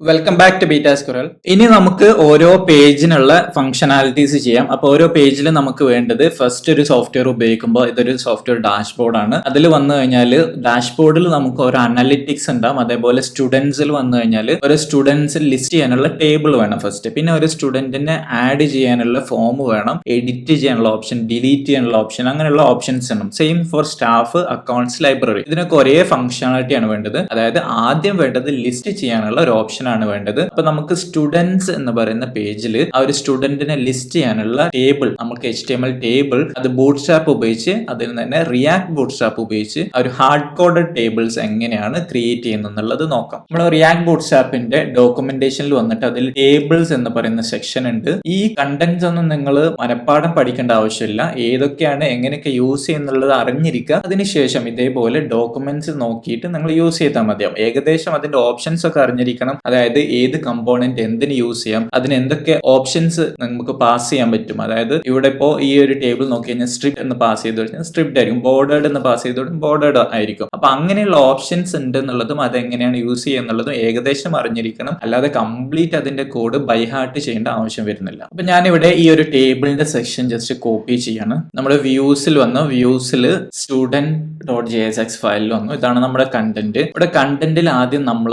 Welcome back to beta squirrel. ഇനി നമുക്ക് ഓരോ പേജിനുള്ള ഫംഗ്ഷനാലിറ്റീസ് ചെയ്യാം. അപ്പോൾ ഓരോ പേജിൽ നമുക്ക് വേണ്ടത് ഫസ്റ്റ് ഒരു സോഫ്റ്റ്വെയർ ഉപയോഗിക്കുമ്പോൾ ഇതൊരു സോഫ്റ്റ്വെയർ ഡാഷ്ബോർഡ് ആണ്. അതിൽ വന്നു കഴിഞ്ഞാൽ ഡാഷ്ബോർഡിൽ നമുക്ക് ഓരോ അനലിറ്റിക്സ് ഉണ്ടാവും. അതേപോലെ സ്റ്റുഡൻസിൽ വന്നു കഴിഞ്ഞാൽ ഒരു സ്റ്റുഡൻസിൽ ലിസ്റ്റ് ചെയ്യാനുള്ള ടേബിൾ വേണം ഫസ്റ്റ്. പിന്നെ ഒരു സ്റ്റുഡന്റിനെ ആഡ് ചെയ്യാനുള്ള ഫോം വേണം, എഡിറ്റ് ചെയ്യാനുള്ള ഓപ്ഷൻ, ഡിലീറ്റ് ചെയ്യാനുള്ള ഓപ്ഷൻ, അങ്ങനെയുള്ള ഓപ്ഷൻസ് വേണം. Same for staff, accounts, library. ഇതിനൊക്കെ ഒരേ ഫംഗ്ഷനാലിറ്റി ആണ് വേണ്ടത്. അതായത് ആദ്യം വേണ്ടത് ലിസ്റ്റ് ചെയ്യാനുള്ള ഒരു ഓപ്ഷൻ ആണ് വേണ്ടത്. അപ്പൊ നമുക്ക് സ്റ്റുഡൻസ് എന്ന് പറയുന്ന പേജിൽ ആ ഒരു സ്റ്റുഡന്റിനെ ലിസ്റ്റ് ചെയ്യാനുള്ള ടേബിൾ, നമുക്ക് HTML ടേബിൾ അത് ബൂട്ട്സ്ട്രാപ്പ് ഉപയോഗിച്ച്, അതിൽ തന്നെ റിയാക്ട് ബൂട്ട്സ്ട്രാപ്പ് ഉപയോഗിച്ച് ഒരു ഹാർഡ് കോഡഡ് ടേബിൾസ് എങ്ങനെയാണ് ക്രിയേറ്റ് ചെയ്യുന്നത് എന്നുള്ളത് നോക്കാം. നമ്മൾ റിയാക്ട് ബൂട്ട്സ്ട്രാപ്പിന്റെ ഡോക്യുമെന്റേഷനിൽ വന്നിട്ട് അതിൽ ടേബിൾസ് എന്ന് പറയുന്ന സെക്ഷൻ ഉണ്ട്. ഈ കണ്ടന്റ്സ് ഒന്നും നിങ്ങൾ മനപ്പാഠം പഠിക്കേണ്ട ആവശ്യമില്ല. ഏതൊക്കെയാണ് എങ്ങനെയൊക്കെ യൂസ് ചെയ്യുന്നുള്ളത് അറിഞ്ഞിരിക്കുക. അതിനുശേഷം ഇതേപോലെ ഡോക്യുമെന്റ്സ് നോക്കിയിട്ട് നിങ്ങൾ യൂസ് ചെയ്താൽ മതിയാവും. ഏകദേശം അതിന്റെ ഓപ്ഷൻസ് ഒക്കെ അറിഞ്ഞിരിക്കണം. അതായത് ഏത് കമ്പോണന്റ് എന്തിന് യൂസ് ചെയ്യാം, അതിന് എന്തൊക്കെ ഓപ്ഷൻസ് നമുക്ക് പാസ് ചെയ്യാൻ പറ്റും. അതായത് ഇവിടെ ഇപ്പോ ഈ ഒരു ടേബിൾ നോക്കി കഴിഞ്ഞാൽ സ്ട്രിപ്പ് എന്ന് പാസ് ചെയ്ത് കഴിഞ്ഞാൽ സ്ട്രിപ്ഡ് ആയിരിക്കും, ബോർഡേഡ് എന്ന് പാസ് ചെയ്ത് ബോർഡേഡ് ആയിരിക്കും. അപ്പൊ അങ്ങനെയുള്ള ഓപ്ഷൻസ് ഉണ്ട് എന്നുള്ളതും അതെങ്ങനെയാണ് യൂസ് ചെയ്യുക എന്നുള്ളതും ഏകദേശം അറിഞ്ഞിരിക്കണം. അല്ലാതെ കംപ്ലീറ്റ് അതിന്റെ കോഡ് ബൈ ഹാർട്ട് ചെയ്യേണ്ട ആവശ്യം വരുന്നില്ല. അപ്പൊ ഞാനിവിടെ ഈ ഒരു ടേബിളിന്റെ സെക്ഷൻ ജസ്റ്റ് കോപ്പി ചെയ്യാണ്. നമ്മുടെ വ്യൂസിൽ വന്നു, വ്യൂസിൽ student.jsx ഫയലിൽ വന്നു. ഇതാണ് നമ്മുടെ കണ്ടന്റ്. ഇവിടെ കണ്ടന്റിൽ ആദ്യം നമ്മൾ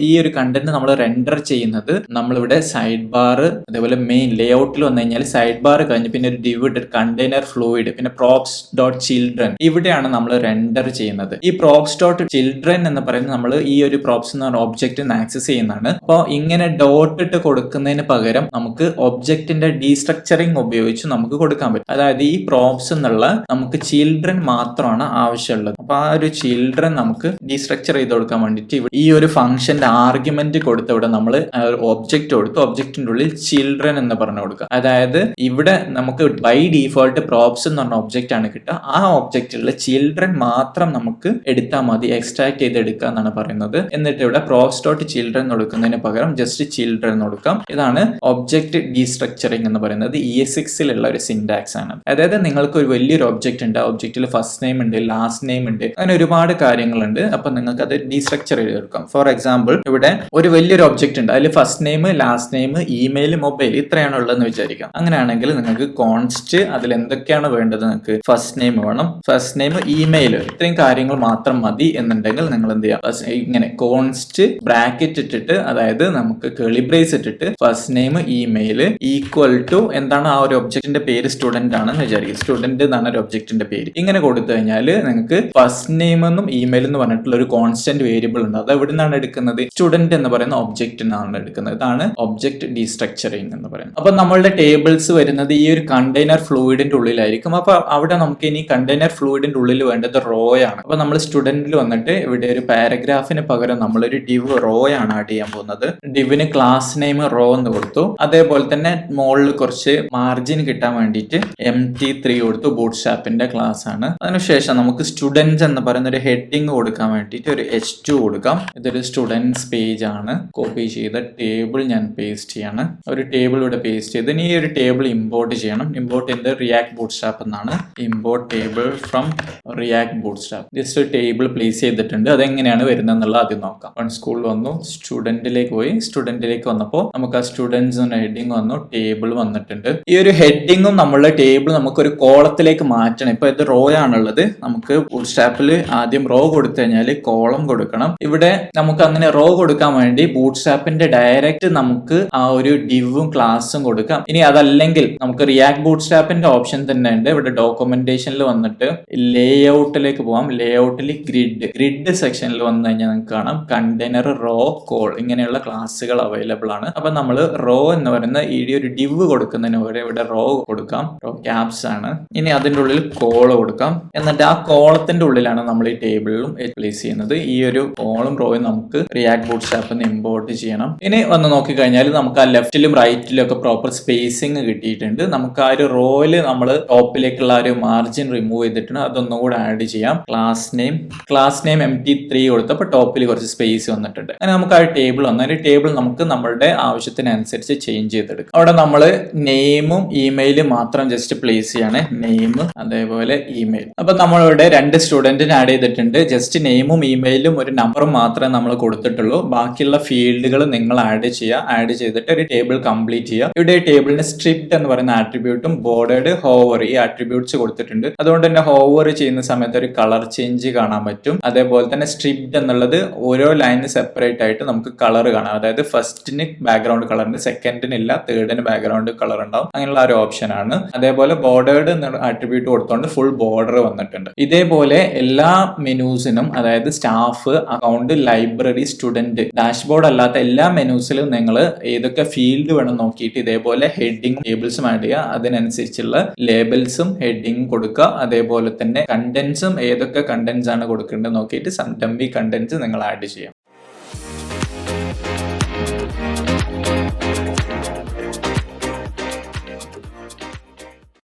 ഈ ഒരു കണ്ടന്റ് നമ്മൾ റെൻഡർ ചെയ്യുന്നത് നമ്മളിവിടെ സൈഡ് ബാർ, അതേപോലെ മെയിൻ ലേഔട്ടിൽ വന്നു കഴിഞ്ഞാൽ സൈഡ് ബാർ കഴിഞ്ഞ് പിന്നെ ഒരു ഡിവിഡ്, കണ്ടെയ്നർ ഫ്ലൂയിഡ്, പിന്നെ props.children ഇവിടെയാണ് നമ്മൾ റെൻഡർ ചെയ്യുന്നത്. ഈ props.children എന്ന് പറയുന്നത് നമ്മൾ ഈ ഒരു props എന്ന് പറഞ്ഞ ഒബ്ജക്റ്റിന് ആക്സസ് ചെയ്യുന്നതാണ്. അപ്പോൾ ഇങ്ങനെ ഡോട്ട് ഇട്ട് കൊടുക്കുന്നതിന് പകരം നമുക്ക് ഒബ്ജക്റ്റിന്റെ ഡീസ്ട്രക്ചറിങ് ഉപയോഗിച്ച് നമുക്ക് കൊടുക്കാൻ പറ്റും. അതായത് ഈ പ്രോപ്സ് എന്നുള്ള നമുക്ക് ചിൽഡ്രൻ മാത്രമാണ് ആവശ്യമുള്ളത്. അപ്പൊ ആ ഒരു ചിൽഡ്രൻ നമുക്ക് ഡീസ്ട്രക്ചർ ചെയ്ത് കൊടുക്കാൻ വേണ്ടിയിട്ട് ഈ ഒരു ഫംഗ്ഷന്റെ ആർഗ്യുമെന്റ് കൊടുത്ത് ഇവിടെ നമ്മൾ ഒബ്ജക്റ്റ് കൊടുത്ത് ഒബ്ജക്റ്റിന്റെ ഉള്ളിൽ ചിൽഡ്രൻ എന്ന് പറഞ്ഞു കൊടുക്കുക. അതായത് ഇവിടെ നമുക്ക് ബൈ ഡീഫോൾട്ട് പ്രോപ്സ് എന്ന് പറഞ്ഞ ഒബ്ജക്റ്റ് ആണ് കിട്ടുക. ആ ഒബ്ജക്റ്റിലുള്ള ചിൽഡ്രൻ മാത്രം നമുക്ക് എടുത്താൽ മതി, എക്സ്ട്രാക്ട് ചെയ്ത് എടുക്കുക എന്നാണ് പറയുന്നത്. എന്നിട്ട് ഇവിടെ props.children കൊടുക്കുന്നതിന് പകരം ജസ്റ്റ് ചിൽഡ്രൻ കൊടുക്കാം. ഇതാണ് ഒബ്ജക്റ്റ് ഡീസ്ട്രക്ചറിങ് എന്ന് പറയുന്നത്. ES6 ഒരു സിന്റാക്സ് ആണ്. അതായത് നിങ്ങൾക്ക് ഒരു വലിയൊരു ഒബ്ജക്റ്റ് ഉണ്ട്, ഒബ്ജക്റ്റിൽ ഫസ്റ്റ് നെയിം ഉണ്ട്, ലാസ്റ്റ് നെയിം ഉണ്ട്, അങ്ങനെ ഒരുപാട് കാര്യങ്ങളുണ്ട്. അപ്പൊ നിങ്ങൾക്ക് അത് ഡീസ്ട്രക്ചർ ചെയ്തെടുക്കാം. ഫോർ എക്സാമ്പിൾ ഇവിടെ ഒരു വലിയൊരു ഒബ്ജക്റ്റ് ഉണ്ട്, അതിൽ first name, last name, email, mobile ഇത്രയാണ് ഉള്ളതെന്ന് വിചാരിക്കാം. അങ്ങനെയാണെങ്കിൽ നിങ്ങൾക്ക് കോൺസ്റ്റ് അതിൽ എന്തൊക്കെയാണ് വേണ്ടത്, നിങ്ങൾക്ക് ഫസ്റ്റ് നെയിം വേണം, ഫസ്റ്റ് നെയിം, ഇമെയിൽ, ഇത്രയും കാര്യങ്ങൾ മാത്രം മതി എന്നുണ്ടെങ്കിൽ നിങ്ങൾ എന്ത് ചെയ്യാം, ഇങ്ങനെ കോൺസ്റ്റ് ബ്രാക്കറ്റ് ഇട്ടിട്ട്, അതായത് നമുക്ക് കേളി ബ്രേസ് ഇട്ടിട്ട് first name, email equal to എന്താണ് ആ ഒരു ഒബ്ജക്റ്റിന്റെ പേര്, സ്റ്റുഡന്റ് ആണെന്ന് വിചാരിക്കും. സ്റ്റുഡന്റ് എന്നാണ് ഒരു ഒബ്ജക്റ്റിന്റെ പേര്. ഇങ്ങനെ കൊടുത്തു കഴിഞ്ഞാൽ നിങ്ങൾക്ക് ഫസ്റ്റ് നെയിം എന്നും ഇമെയിൽ എന്ന് പറഞ്ഞിട്ടുള്ള ഒരു കോൺസ്റ്റന്റ് വേരിയബിൾ ഉണ്ട്. അത് എവിടെ നിന്നാണ് എടുക്കുന്നത്, സ്റ്റുഡന്റ് എന്ന് പറയുന്ന ഒബ്ജക്റ്റ് നിന്നാണ് എടുക്കുന്നത്. ഇതാണ് ഒബ്ജക്ട് ഡീസ്ട്രക്ചറിങ് എന്ന് പറയുന്നത്. അപ്പൊ നമ്മളുടെ ടേബിൾസ് വരുന്നത് ഈ ഒരു കണ്ടെയ്നർ ഫ്ലൂയിഡിന്റെ ഉള്ളിലായിരിക്കും. അപ്പൊ അവിടെ നമുക്ക് ഇനി കണ്ടെയ്നർ ഫ്ലൂയിഡിന്റെ ഉള്ളിൽ വേണ്ടത് റോ ആണ്. അപ്പൊ നമ്മൾ സ്റ്റുഡന്റിൽ വന്നിട്ട് ഇവിടെ ഒരു പാരഗ്രാഫിന് പകരം നമ്മളൊരു ഡിവ് റോ ആണ് ആഡ് ചെയ്യാൻ പോകുന്നത്. ഡിവിന് ക്ലാസ് നെയിം റോ എന്ന് കൊടുത്തു. അതേപോലെ തന്നെ മുകളിൽ കുറച്ച് മാർജിൻ കിട്ടാൻ വേണ്ടിയിട്ട് MT3 കൊടുത്തു. ബൂട്ട്സ്ട്രാപ്പിന്റെ ക്ലാസ് ആണ്. അതിനുശേഷം നമുക്ക് സ്റ്റുഡൻസ് എന്ന് പറയുന്ന ഒരു ഹെഡിങ് കൊടുക്കാൻ വേണ്ടിയിട്ട് ഒരു H2 കൊടുക്കാം. ഇതൊരു സ്റ്റുഡൻസ് പേജ് ആണ്. കോപ്പി ചെയ്ത ടേബിൾ ഞാൻ പേസ്റ്റ് ചെയ്യാണ്. ഒരു ടേബിൾ ഇവിടെ പേസ്റ്റ് ചെയ്ത് ഇനി ഈ ഒരു ടേബിൾ ഇമ്പോർട്ട് ചെയ്യണം. ഇമ്പോർട്ട് ചെയ്ത് റിയാക്ട് ബൂട്ട്സ്ട്രാപ്പ് എന്നാണ്. Import table from react bootstrap. Just ഒരു ടേബിൾ പ്ലേസ് ചെയ്തിട്ടുണ്ട്. അതെങ്ങനെയാണ് വരുന്നത് എന്നുള്ളത് ആദ്യം നോക്കാം. സ്കൂൾ വന്നു, സ്റ്റുഡന്റിലേക്ക് പോയി. സ്റ്റുഡന്റിലേക്ക് വന്നപ്പോൾ നമുക്ക് ആ സ്റ്റുഡൻസ് ഹെഡിങ് വന്നു, ടേബിൾ വന്നിട്ടുണ്ട്. ഈ ഒരു ഹെഡിങ്ങും നമ്മളുടെ ടേബിൾ നമുക്ക് ഒരു കോളത്തിലേക്ക് മാറ്റണം. ഇപ്പൊ ഇത് റോ ആണുള്ളത്. നമുക്ക് ബൂട്ട്സ്ട്രാപ്പിൽ ആദ്യം റോ കൊടുത്തു കഴിഞ്ഞാൽ കോളം കൊടുക്കണം. ഇവിടെ നമുക്ക് അങ്ങനെ റോ കൊടുക്കാൻ വേണ്ടി ബൂട്ട്സ്ട്രാപ്പിന്റെ ഡയറക്റ്റ് നമുക്ക് ആ ഒരു ഡിവും ക്ലാസും കൊടുക്കാം. ഇനി അതല്ലെങ്കിൽ നമുക്ക് റിയാക്ട് ബൂട്ട്സ്ട്രാപ്പിന്റെ ഓപ്ഷൻ തന്നെ ഉണ്ട്. ഇവിടെ ഡോക്യുമെന്റേഷനിൽ വന്നിട്ട് ലേഔട്ടിലേക്ക് പോകാം. ലേഔട്ടിൽ ഗ്രിഡ് സെക്ഷനിൽ വന്നു കഴിഞ്ഞാൽ നിങ്ങൾക്ക് കാണാം കണ്ടെയ്നർ, റോ, കോൾ ഇങ്ങനെയുള്ള ക്ലാസുകൾ അവൈലബിൾ ആണ്. അപ്പൊ നമ്മൾ റോ എന്ന് പറയുന്ന ഈ ഒരു ഡിവ് കൊടുക്കുന്നതിന് പകരം ഇവിടെ റോ കൊടുക്കാം. റോ ക്യാപ്സ് ആണ്. ഇനി അതിന്റെ ഉള്ളിൽ കോൾ കൊടുക്കാം. എന്നിട്ട് ആ കോളത്തിന്റെ ഉള്ളിലാണ് നമ്മൾ ഈ ടേബിളിലും പ്ലേസ് ചെയ്യുന്നത്. ഈ ഒരു കോളും റോയും നമുക്ക് റിയാക്ട് ബൂട്ട്സ്ട്രാപ്പിൽ ഇമ്പോർട്ട് ചെയ്യണം. ഇനി വന്ന് നോക്കിക്കഴിഞ്ഞാൽ നമുക്ക് ആ ലെഫ്റ്റിലും റൈറ്റിലും ഒക്കെ പ്രോപ്പർ സ്പേസിങ് കിട്ടിയിട്ടുണ്ട്. നമുക്ക് ആ ഒരു റോയില് നമ്മൾ ടോപ്പിലേക്കുള്ള ഒരു മാർജിൻ റിമൂവ് ചെയ്തിട്ടുണ്ട്. അതൊന്നും കൂടെ ആഡ് ചെയ്യാം. ക്ലാസ് നെയിം MT3 കൊടുത്തപ്പോൾ ടോപ്പിൽ കുറച്ച് സ്പേസ് വന്നിട്ടുണ്ട്. അങ്ങനെ നമുക്ക് ആ ടേബിൾ വന്നു. ഒരു ടേബിൾ നമുക്ക് നമ്മളുടെ ആവശ്യത്തിനനുസരിച്ച് ചേഞ്ച് ചെയ്തെടുക്കാം. അവിടെ നമ്മൾ നെയിമും ഇമെയിലും മാത്രം ജസ്റ്റ് പ്ലേസ് ചെയ്യാണ്. നെയിം അതേപോലെ ഇമെയിൽ. അപ്പൊ നമ്മളിവിടെ രണ്ട് സ്റ്റുഡന്റിന് ആഡ് ചെയ്തിട്ടുണ്ട്. ജസ്റ്റ് നെയിമും ഇമെയിലും ഒരു നമ്പറും മാത്രമേ നമ്മൾ കൊടുത്തിട്ടുള്ളൂ. ബാക്കിയുള്ള ഫീൽഡുകൾ നിങ്ങൾ ആഡ് ചെയ്യുക. ആഡ് ചെയ്തിട്ട് ഒരു ടേബിൾ കംപ്ലീറ്റ് ചെയ്യുക. ഇവിടെ ടേബിളിന് സ്ട്രിപ്ഡ് എന്ന് പറയുന്ന ആട്രിബ്യൂട്ടും ബോർഡേഡ് ഹോവർ ഈ ആട്രിബ്യൂട്ട്സ് കൊടുത്തിട്ടുണ്ട്. അതുകൊണ്ട് തന്നെ ഹോവർ ചെയ്യുന്ന സമയത്ത് ഒരു കളർ ചേഞ്ച് കാണാൻ പറ്റും. അതേപോലെ തന്നെ സ്ട്രിപ്ഡ് എന്നുള്ളത് ഓരോ ലൈന് സെപ്പറേറ്റ് ആയിട്ട് നമുക്ക് കളർ കാണാം. അതായത് ഫസ്റ്റിന് ബാക്ക്ഗ്രൗണ്ട് കളറിന്, സെക്കൻഡിന് ഇല്ല, തേർഡിന് ബാക്ക്ഗ്രൗണ്ട് കളർ ഉണ്ടാവും. അങ്ങനെയുള്ള ഒരു ഓപ്ഷൻ ആണ്. അതേപോലെ ബോർഡേഡ് എന്നുള്ള ആട്രിബ്യൂട്ട് കൊടുത്തുകൊണ്ട് ഫുൾ ബോർഡർ വന്നിട്ടുണ്ട്. ഇതേപോലെ എല്ലാ മെനൂസിനും, അതായത് staff, account, library, student, dashboard അല്ലാത്ത എല്ലാ മെനൂസിലും നിങ്ങൾ ഏതൊക്കെ ഫീൽഡ് വേണം നോക്കിയിട്ട് ഇതേപോലെ ഹെഡിങ് ടേബിൾസും ആഡ് ചെയ്യുക. അതിനനുസരിച്ചുള്ള ലേബൽസും ഹെഡിങ് കൊടുക്കുക. അതേപോലെ തന്നെ കണ്ടന്റ്സും ഏതൊക്കെ കണ്ടന്റ്സ് ആണ് കൊടുക്കേണ്ടത് നോക്കിയിട്ട് ഡമ്മി കണ്ടന്റ്സ് നിങ്ങൾ ആഡ് ചെയ്യാം.